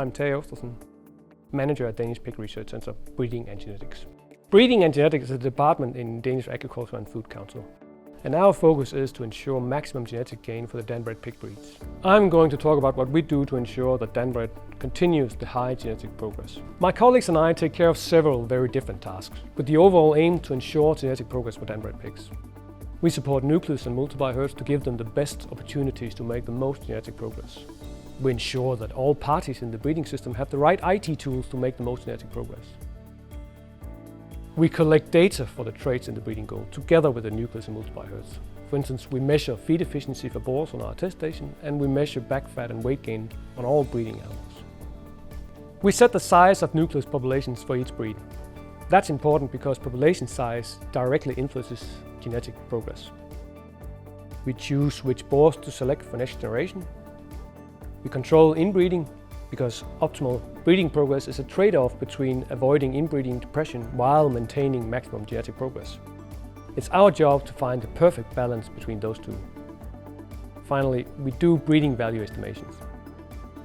I'm Tage Ostersen, manager at Danish Pig Research Center, Breeding and Genetics. Breeding and Genetics is a department in Danish Agriculture and Food Council, and our focus is to ensure maximum genetic gain for the DanBred pig breeds. I'm going to talk about what we do to ensure that DanBred continues the high genetic progress. My colleagues and I take care of several very different tasks, with the overall aim to ensure genetic progress for DanBred pigs. We support nucleus and multiply herds to give them the best opportunities to make the most genetic progress. We ensure that all parties in the breeding system have the right IT tools to make the most genetic progress. We collect data for the traits in the breeding goal together with the nucleus and multiply herds. For instance, we measure feed efficiency for boars on our test station, and we measure back fat and weight gain on all breeding animals. We set the size of nucleus populations for each breed. That's important because population size directly influences genetic progress. We choose which boars to select for next generation. We control inbreeding because optimal breeding progress is a trade-off between avoiding inbreeding depression while maintaining maximum genetic progress. It's our job to find the perfect balance between those two. Finally, we do breeding value estimations.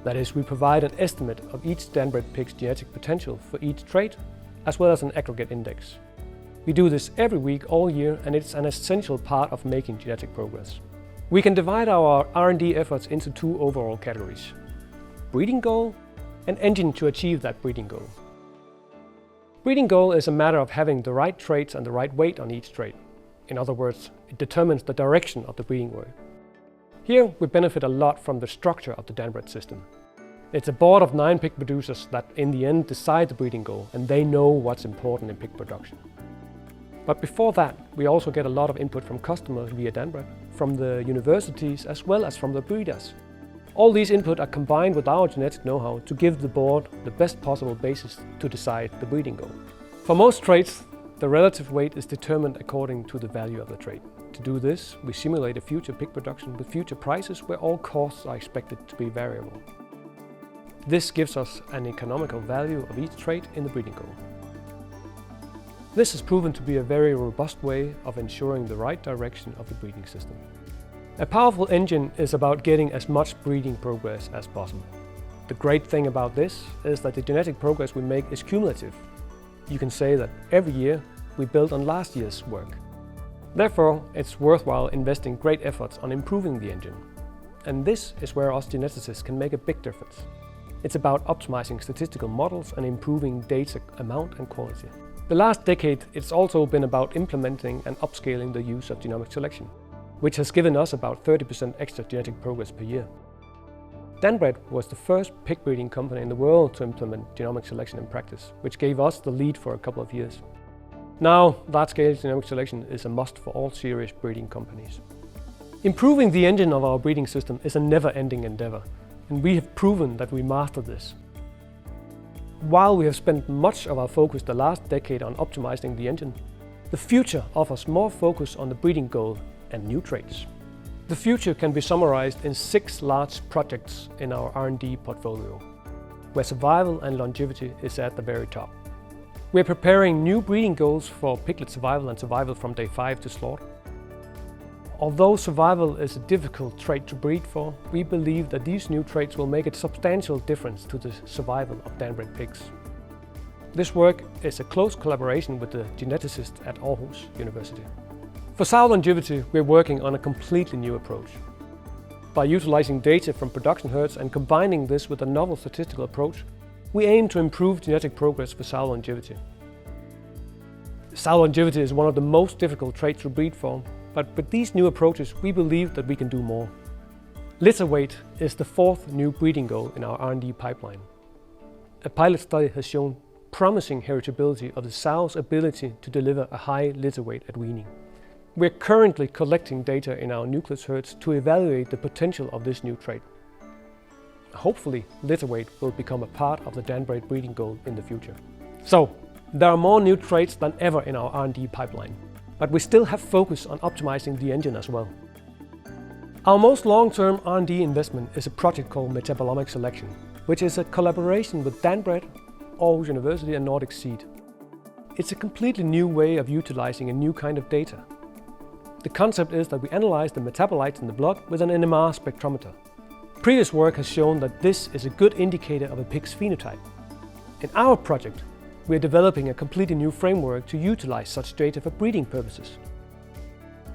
That is, we provide an estimate of each DanBred pig's genetic potential for each trait, as well as an aggregate index. We do this every week all year, and it's an essential part of making genetic progress. We can divide our R&D efforts into two overall categories: breeding goal and engine to achieve that breeding goal. Breeding goal is a matter of having the right traits and the right weight on each trait. In other words, it determines the direction of the breeding work. Here we benefit a lot from the structure of the DanBred system. It's a board of 9 pig producers that in the end decide the breeding goal, and they know what's important in pig production. But before that, we also get a lot of input from customers via DanBred, from the universities as well as from the breeders. All these input are combined with our genetic know-how to give the board the best possible basis to decide the breeding goal. For most traits, the relative weight is determined according to the value of the trait. To do this, we simulate a future pig production with future prices where all costs are expected to be variable. This gives us an economical value of each trait in the breeding goal. This has proven to be a very robust way of ensuring the right direction of the breeding system. A powerful engine is about getting as much breeding progress as possible. The great thing about this is that the genetic progress we make is cumulative. You can say that every year we build on last year's work. Therefore, it's worthwhile investing great efforts on improving the engine. And this is where us geneticists can make a big difference. It's about optimizing statistical models and improving data amount and quality. The last decade, it's also been about implementing and upscaling the use of genomic selection, which has given us about 30% extra genetic progress per year. DanBred was the first pig breeding company in the world to implement genomic selection in practice, which gave us the lead for a couple of years. Now, large-scale genomic selection is a must for all serious breeding companies. Improving the engine of our breeding system is a never-ending endeavor, and we have proven that we master this. While we have spent much of our focus the last decade on optimizing the engine, the future offers more focus on the breeding goal and new traits. The future can be summarized in 6 large projects in our R&D portfolio, where survival and longevity is at the very top. We're preparing new breeding goals for piglet survival and survival from day 5 to slaughter. Although survival is a difficult trait to breed for, we believe that these new traits will make a substantial difference to the survival of DanBred pigs. This work is a close collaboration with the geneticists at Aarhus University. For sow longevity, we're working on a completely new approach. By utilizing data from production herds and combining this with a novel statistical approach, we aim to improve genetic progress for sow longevity. Sow longevity is one of the most difficult traits to breed for, but with these new approaches, we believe that we can do more. Litter weight is the 4th new breeding goal in our R&D pipeline. A pilot study has shown promising heritability of the sow's ability to deliver a high litter weight at weaning. We're currently collecting data in our nucleus herds to evaluate the potential of this new trait. Hopefully, litter weight will become a part of the DanBred breeding goal in the future. So, there are more new traits than ever in our R&D pipeline, but we still have focus on optimizing the engine as well. Our most long-term R&D investment is a project called metabolomic selection, which is a collaboration with DanBred, Aarhus University and Nordic Seed. It's a completely new way of utilizing a new kind of data. The concept is that we analyze the metabolites in the blood with an NMR spectrometer. previous work has shown that this is a good indicator of a pig's phenotype. In our project, we are developing a completely new framework to utilize such data for breeding purposes.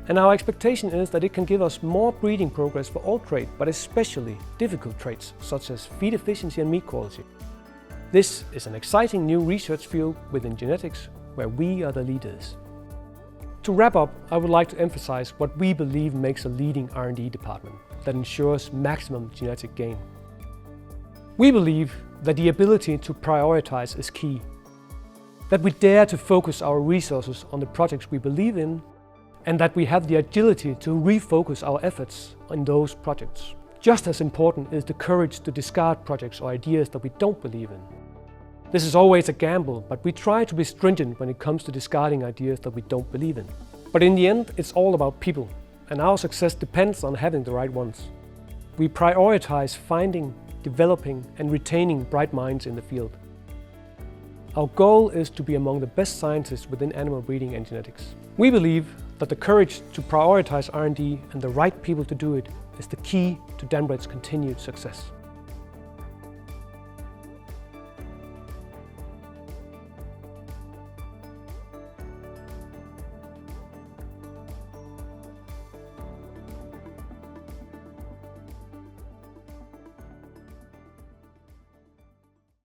And our expectation is that it can give us more breeding progress for all traits, but especially difficult traits such as feed efficiency and meat quality. This is an exciting new research field within genetics where we are the leaders. To wrap up, I would like to emphasize what we believe makes a leading R&D department that ensures maximum genetic gain. We believe that the ability to prioritize is key, that we dare to focus our resources on the projects we believe in, and that we have the agility to refocus our efforts on those projects. Just as important is the courage to discard projects or ideas that we don't believe in. This is always a gamble, but we try to be stringent when it comes to discarding ideas that we don't believe in. But in the end, it's all about people, and our success depends on having the right ones. We prioritize finding, developing, and retaining bright minds in the field. Our goal is to be among the best scientists within animal breeding and genetics. We believe that the courage to prioritize R&D and the right people to do it is the key to DanBred's continued success.